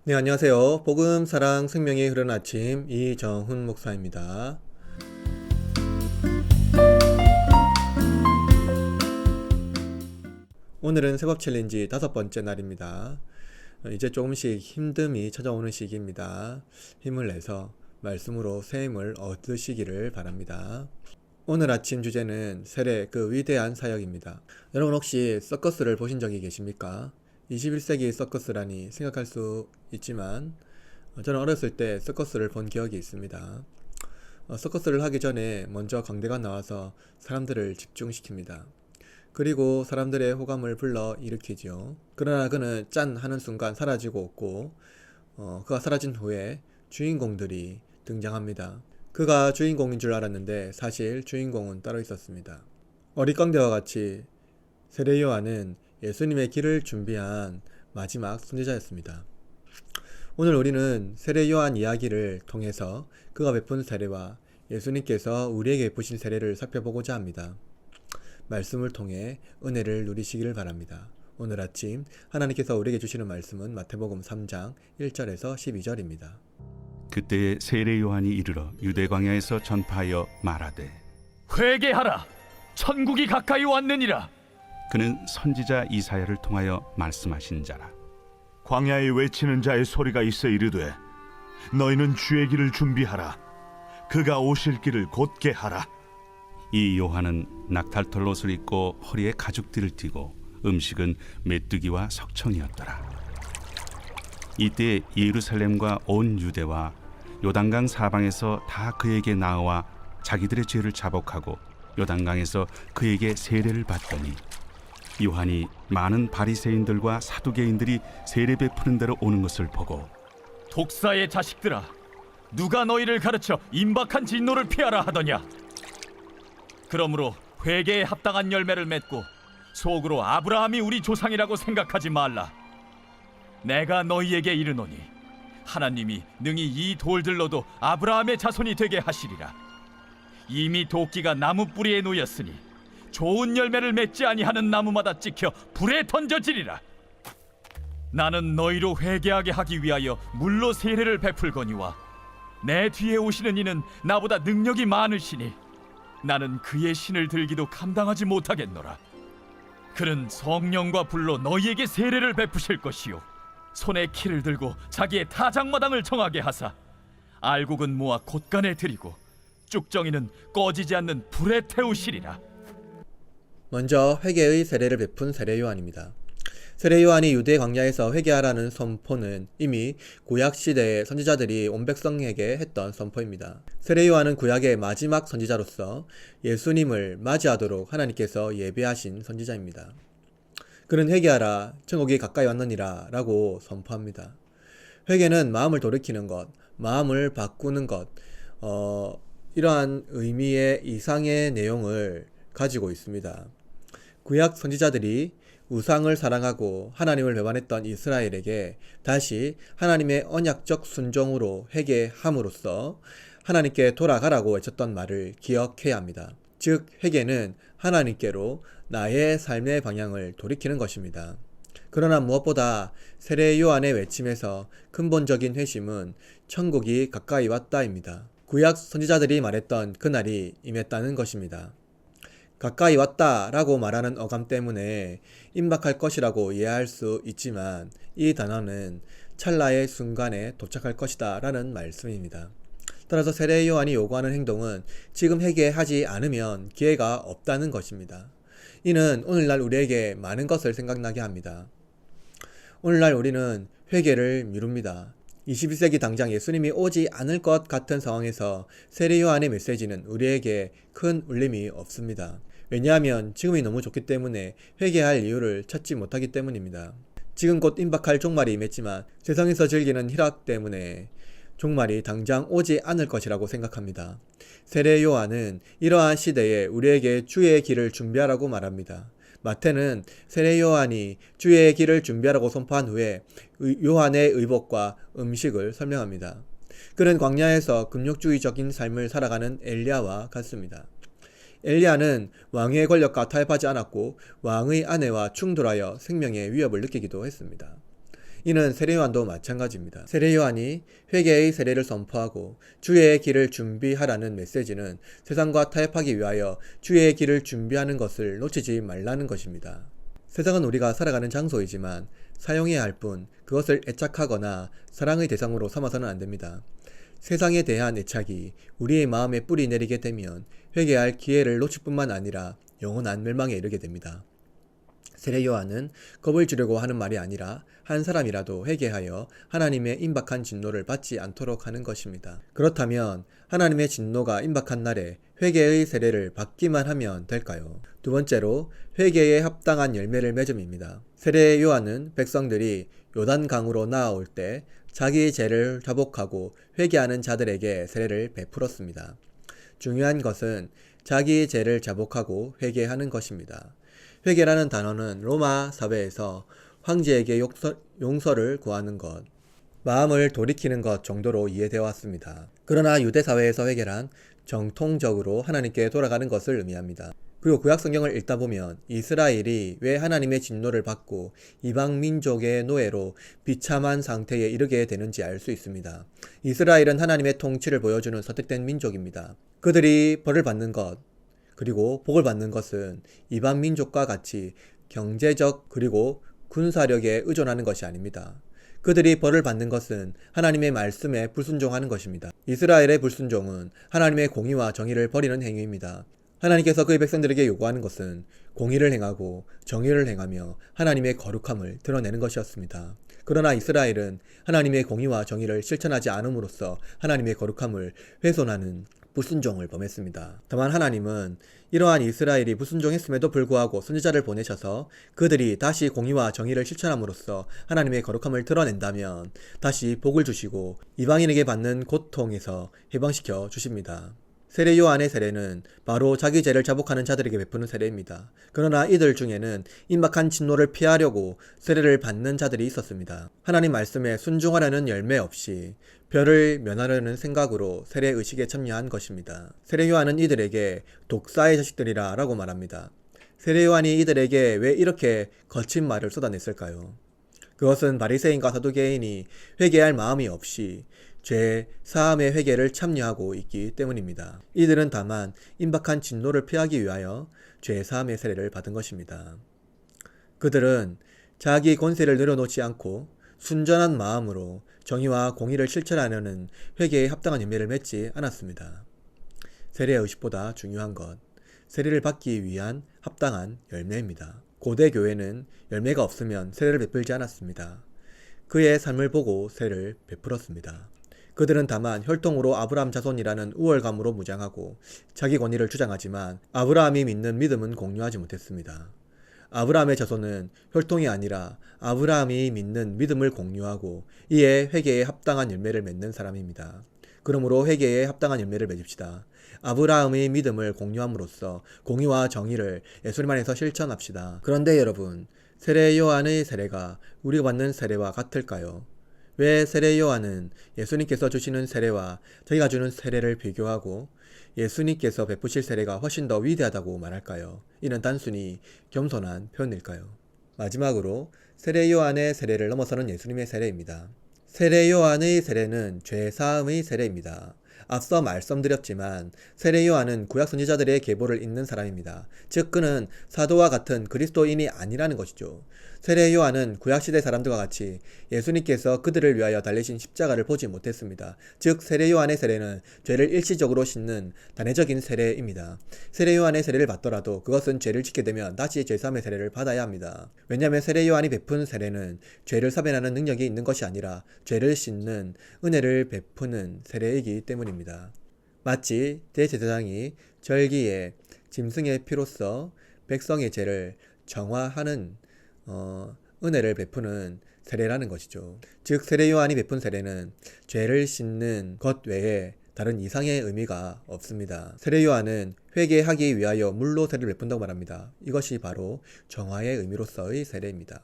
네, 안녕하세요. 복음, 사랑, 생명이 흐르는 아침 이정훈 목사입니다. 오늘은 새법 챌린지 5번째 날입니다. 이제 조금씩 힘듦이 찾아오는 시기입니다. 힘을 내서 말씀으로 새 힘을 얻으시기를 바랍니다. 오늘 아침 주제는 세례 그 위대한 사역입니다. 여러분 혹시 서커스를 보신 적이 계십니까? 21세기 서커스라니 생각할 수 있지만 저는 어렸을 때 서커스를 본 기억이 있습니다. 서커스를 하기 전에 먼저 광대가 나와서 사람들을 집중시킵니다. 그리고 사람들의 호감을 불러 일으키지요. 그러나 그는 짠 하는 순간 사라지고 없고 그가 사라진 후에 주인공들이 등장합니다. 그가 주인공인 줄 알았는데 사실 주인공은 따로 있었습니다. 어릿광대와 같이 세례 요한은 예수님의 길을 준비한 마지막 선지자였습니다. 오늘 우리는 세례 요한 이야기를 통해서 그가 베푼 세례와 예수님께서 우리에게 베푸신 세례를 살펴보고자 합니다. 말씀을 통해 은혜를 누리시기를 바랍니다. 오늘 아침 하나님께서 우리에게 주시는 말씀은 마태복음 3장 1절에서 12절입니다. 그때에 세례 요한이 이르러 유대 광야에서 전파하여 말하되 회개하라, 천국이 가까이 왔느니라. 그는 선지자 이사야를 통하여 말씀하신 자라. 광야에 외치는 자의 소리가 있어 이르되 너희는 주의 길을 준비하라. 그가 오실 길을 곧게 하라. 이 요한은 낙탈털 옷을 입고 허리에 가죽띠를 띠고 음식은 메뚜기와 석청이었더라. 이때 예루살렘과 온 유대와 요단강 사방에서 다 그에게 나와 자기들의 죄를 자복하고 요단강에서 그에게 세례를 받더니 요한이 많은 바리새인들과 사두개인들이 세례 베푸는 데로 오는 것을 보고 독사의 자식들아, 누가 너희를 가르쳐 임박한 진노를 피하라 하더냐. 그러므로 회개에 합당한 열매를 맺고 속으로 아브라함이 우리 조상이라고 생각하지 말라. 내가 너희에게 이르노니 하나님이 능히 이 돌들로도 아브라함의 자손이 되게 하시리라. 이미 도끼가 나무 뿌리에 놓였으니 좋은 열매를 맺지 아니하는 나무마다 찍혀 불에 던져지리라. 나는 너희로 회개하게 하기 위하여 물로 세례를 베풀거니와 내 뒤에 오시는 이는 나보다 능력이 많으시니 나는 그의 신을 들기도 감당하지 못하겠노라. 그는 성령과 불로 너희에게 세례를 베푸실 것이요 손에 키를 들고 자기의 타작마당을 정하게 하사 알곡은 모아 곳간에 들이고 쭉정이는 꺼지지 않는 불에 태우시리라. 먼저 회개의 세례를 베푼 세례 요한입니다. 세례 요한이 유대 광야에서 회개하라는 선포는 이미 구약 시대의 선지자들이 온 백성에게 했던 선포입니다. 세례 요한은 구약의 마지막 선지자로서 예수님을 맞이하도록 하나님께서 예배하신 선지자입니다. 그는 회개하라, 천국이 가까이 왔느니라 라고 선포합니다. 회개는 마음을 돌이키는 것, 마음을 바꾸는 것, 이러한 의미의 이상의 내용을 가지고 있습니다. 구약 선지자들이 우상을 사랑하고 하나님을 배반했던 이스라엘에게 다시 하나님의 언약적 순종으로 회개함으로써 하나님께 돌아가라고 외쳤던 말을 기억해야 합니다. 즉 회개는 하나님께로 나의 삶의 방향을 돌이키는 것입니다. 그러나 무엇보다 세례 요한의 외침에서 근본적인 회심은 천국이 가까이 왔다입니다. 구약 선지자들이 말했던 그날이 임했다는 것입니다. 가까이 왔다 라고 말하는 어감 때문에 임박할 것이라고 이해할 수 있지만 이 단어는 찰나의 순간에 도착할 것이다 라는 말씀입니다. 따라서 세례 요한이 요구하는 행동은 지금 회개하지 않으면 기회가 없다는 것입니다. 이는 오늘날 우리에게 많은 것을 생각나게 합니다. 오늘날 우리는 회개를 미룹니다. 21세기 당장 예수님이 오지 않을 것 같은 상황에서 세례 요한의 메시지는 우리에게 큰 울림이 없습니다. 왜냐하면 지금이 너무 좋기 때문에 회개할 이유를 찾지 못하기 때문입니다. 지금 곧 임박할 종말이 임했지만 세상에서 즐기는 희락 때문에 종말이 당장 오지 않을 것이라고 생각합니다. 세례 요한은 이러한 시대에 우리에게 주의 길을 준비하라고 말합니다. 마태는 세례 요한이 주의 길을 준비하라고 선포한 후에 요한의 의복과 음식을 설명합니다. 그는 광야에서 금욕주의적인 삶을 살아가는 엘리야와 같습니다. 엘리야는 왕의 권력과 타협하지 않았고 왕의 아내와 충돌하여 생명의 위협을 느끼기도 했습니다. 이는 세례요한도 마찬가지입니다. 세례요한이 회개의 세례를 선포하고 주의 길을 준비하라는 메시지는 세상과 타협하기 위하여 주의 길을 준비하는 것을 놓치지 말라는 것입니다. 세상은 우리가 살아가는 장소이지만 사용해야 할 뿐 그것을 애착하거나 사랑의 대상으로 삼아서는 안 됩니다. 세상에 대한 애착이 우리의 마음에 뿌리 내리게 되면 회개할 기회를 놓칠 뿐만 아니라 영원한 멸망에 이르게 됩니다. 세례 요한은 겁을 주려고 하는 말이 아니라 한 사람이라도 회개하여 하나님의 임박한 진노를 받지 않도록 하는 것입니다. 그렇다면 하나님의 진노가 임박한 날에 회개의 세례를 받기만 하면 될까요? 두 번째로 회개에 합당한 열매를 맺음입니다. 세례 요한은 백성들이 요단강으로 나아올 때 자기 죄를 자복하고 회개하는 자들에게 세례를 베풀었습니다. 중요한 것은 자기 죄를 자복하고 회개하는 것입니다. 회개라는 단어는 로마 사회에서 황제에게 용서를 구하는 것, 마음을 돌이키는 것 정도로 이해되어 왔습니다. 그러나 유대 사회에서 회개란 정통적으로 하나님께 돌아가는 것을 의미합니다. 그리고 구약 성경을 읽다 보면 이스라엘이 왜 하나님의 진노를 받고 이방 민족의 노예로 비참한 상태에 이르게 되는지 알 수 있습니다. 이스라엘은 하나님의 통치를 보여주는 선택된 민족입니다. 그들이 벌을 받는 것, 그리고 복을 받는 것은 이방 민족과 같이 경제적 그리고 군사력에 의존하는 것이 아닙니다. 그들이 벌을 받는 것은 하나님의 말씀에 불순종하는 것입니다. 이스라엘의 불순종은 하나님의 공의와 정의를 버리는 행위입니다. 하나님께서 그의 백성들에게 요구하는 것은 공의를 행하고 정의를 행하며 하나님의 거룩함을 드러내는 것이었습니다. 그러나 이스라엘은 하나님의 공의와 정의를 실천하지 않음으로써 하나님의 거룩함을 훼손하는 불순종을 범했습니다. 다만 하나님은 이러한 이스라엘이 불순종했음에도 불구하고 선지자를 보내셔서 그들이 다시 공의와 정의를 실천함으로써 하나님의 거룩함을 드러낸다면 다시 복을 주시고 이방인에게 받는 고통에서 해방시켜 주십니다. 세례 요한의 세례는 바로 자기 죄를 자복하는 자들에게 베푸는 세례입니다. 그러나 이들 중에는 임박한 진노를 피하려고 세례를 받는 자들이 있었습니다. 하나님 말씀에 순종하려는 열매 없이 별을 면하려는 생각으로 세례 의식에 참여한 것입니다. 세례 요한은 이들에게 독사의 자식들이라 라고 말합니다. 세례 요한이 이들에게 왜 이렇게 거친 말을 쏟아냈을까요? 그것은 바리새인과 사두개인이 회개할 마음이 없이 죄 사함의 회개를 참여하고 있기 때문입니다. 이들은 다만 임박한 진노를 피하기 위하여 죄 사함의 세례를 받은 것입니다. 그들은 자기 권세를 내려놓지 않고 순전한 마음으로 정의와 공의를 실천하려는 회개에 합당한 열매를 맺지 않았습니다. 세례의 의식보다 중요한 것, 세례를 받기 위한 합당한 열매입니다. 고대 교회는 열매가 없으면 세례를 베풀지 않았습니다. 그의 삶을 보고 세례를 베풀었습니다. 그들은 다만 혈통으로 아브라함 자손이라는 우월감으로 무장하고 자기 권위를 주장하지만 아브라함이 믿는 믿음은 공유하지 못했습니다. 아브라함의 자손은 혈통이 아니라 아브라함이 믿는 믿음을 공유하고 이에 회개에 합당한 열매를 맺는 사람입니다. 그러므로 회개에 합당한 열매를 맺읍시다. 아브라함의 믿음을 공유함으로써 공의와 정의를 예수님 안에서 실천합시다. 그런데 여러분, 세례 요한의 세례가 우리가 받는 세례와 같을까요? 왜 세례 요한은 예수님께서 주시는 세례와 저희가 주는 세례를 비교하고 예수님께서 베푸실 세례가 훨씬 더 위대하다고 말할까요? 이는 단순히 겸손한 표현일까요? 마지막으로 세례 요한의 세례를 넘어서는 예수님의 세례입니다. 세례 요한의 세례는 죄 사함의 세례입니다. 앞서 말씀드렸지만 세례 요한은 구약 선지자들의 계보를 잇는 사람입니다. 즉 그는 사도와 같은 그리스도인이 아니라는 것이죠. 세례 요한은 구약시대 사람들과 같이 예수님께서 그들을 위하여 달리신 십자가를 보지 못했습니다. 즉 세례 요한의 세례는 죄를 일시적으로 씻는 단회적인 세례입니다. 세례 요한의 세례를 받더라도 그것은 죄를 짓게 되면 다시 죄사함의 세례를 받아야 합니다. 왜냐하면 세례 요한이 베푼 세례는 죄를 사변하는 능력이 있는 것이 아니라 죄를 씻는 은혜를 베푸는 세례이기 때문입니다. 마치 대제사장이 절기에 짐승의 피로써 백성의 죄를 정화하는 은혜를 베푸는 세례라는 것이죠. 즉 세례 요한이 베푼 세례는 죄를 씻는 것 외에 다른 이상의 의미가 없습니다. 세례 요한은 회개하기 위하여 물로 세례를 베푼다고 말합니다. 이것이 바로 정화의 의미로서의 세례입니다.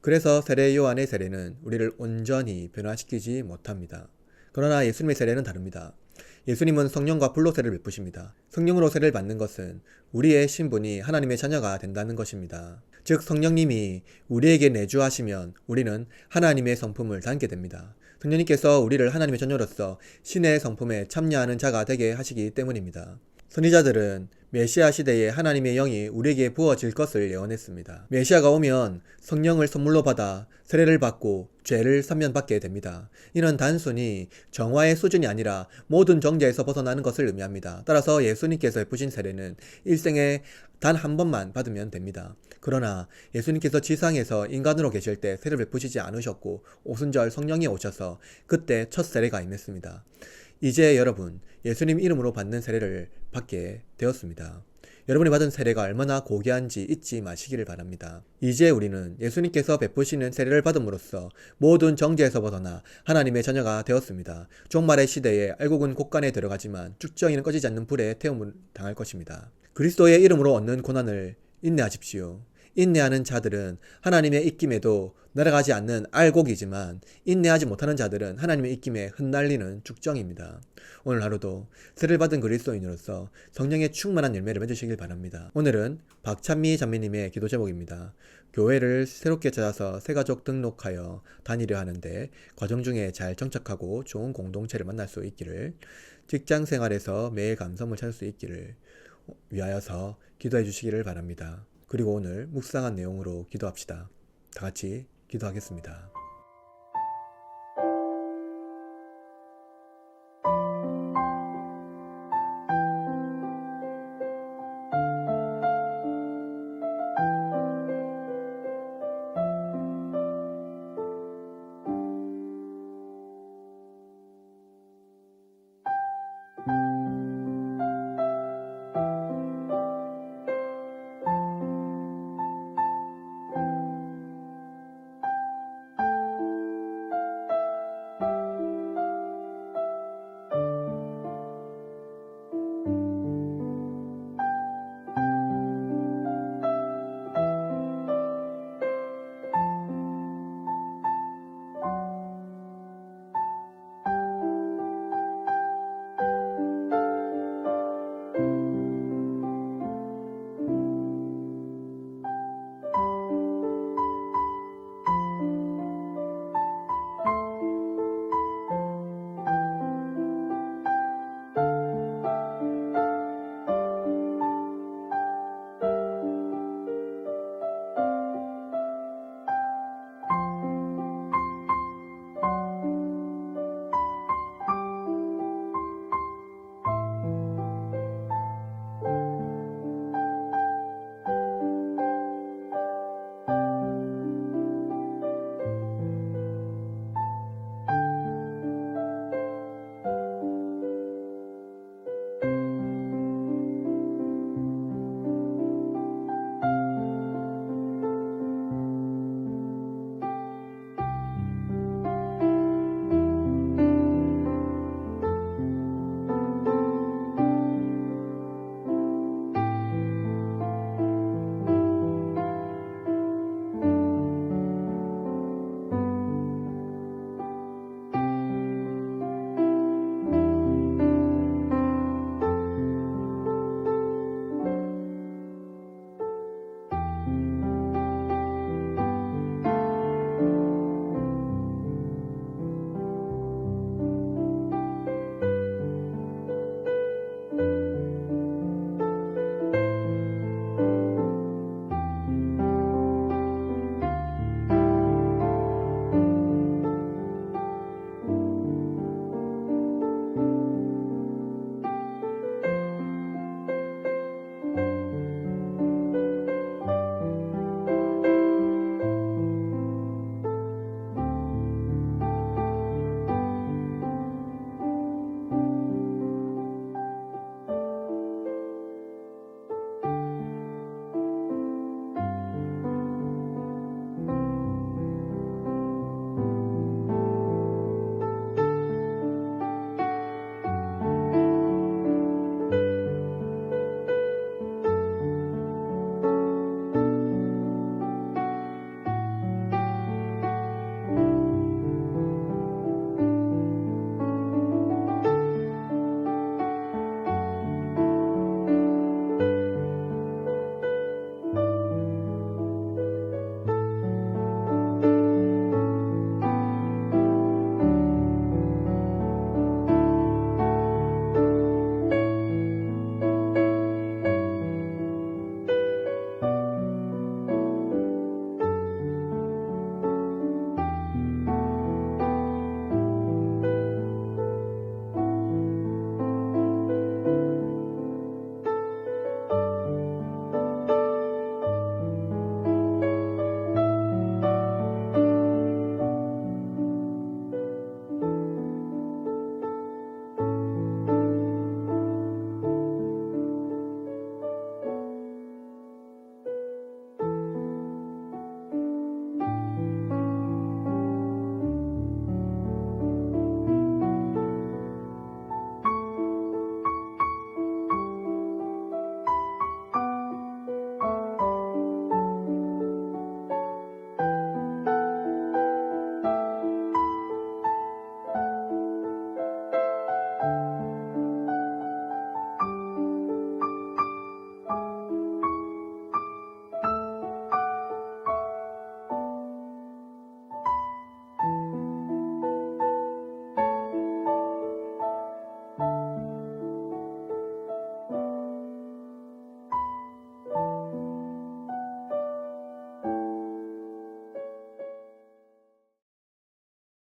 그래서 세례 요한의 세례는 우리를 온전히 변화시키지 못합니다. 그러나 예수님의 세례는 다릅니다. 예수님은 성령과 불로 세례를 베푸십니다. 성령으로 세례를 받는 것은 우리의 신분이 하나님의 자녀가 된다는 것입니다. 즉 성령님이 우리에게 내주하시면 우리는 하나님의 성품을 닮게 됩니다. 성령님께서 우리를 하나님의 자녀로서 신의 성품에 참여하는 자가 되게 하시기 때문입니다. 선지자들은 메시아 시대에 하나님의 영이 우리에게 부어질 것을 예언했습니다. 메시아가 오면 성령을 선물로 받아 세례를 받고 죄를 사면받게 됩니다. 이는 단순히 정화의 수준이 아니라 모든 정죄에서 벗어나는 것을 의미합니다. 따라서 예수님께서 베푸신 세례는 일생에 단 한 번만 받으면 됩니다. 그러나 예수님께서 지상에서 인간으로 계실 때 세례를 베푸시지 않으셨고 오순절 성령이 오셔서 그때 첫 세례가 임했습니다. 이제 여러분 예수님 이름으로 받는 세례를 받게 되었습니다. 여러분이 받은 세례가 얼마나 고귀한지 잊지 마시기를 바랍니다. 이제 우리는 예수님께서 베푸시는 세례를 받음으로써 모든 정죄에서 벗어나 하나님의 자녀가 되었습니다. 종말의 시대에 알곡은 곳간에 들어가지만 쭉정이는 꺼지지 않는 불에 태움을 당할 것입니다. 그리스도의 이름으로 얻는 고난을 인내하십시오. 인내하는 자들은 하나님의 입김에도 날아가지 않는 알곡이지만 인내하지 못하는 자들은 하나님의 입김에 흩날리는 쭉정입니다. 오늘 하루도 세례를 받은 그리스도인으로서 성령의 충만한 열매를 맺으시길 바랍니다. 오늘은 박찬미 자매님의 기도 제목입니다. 교회를 새롭게 찾아서 새가족 등록하여 다니려 하는데 과정 중에 잘 정착하고 좋은 공동체를 만날 수 있기를, 직장 생활에서 매일 감성을 찾을 수 있기를 위하여서 기도해 주시기를 바랍니다. 그리고 오늘 묵상한 내용으로 기도합시다. 다 같이 기도하겠습니다.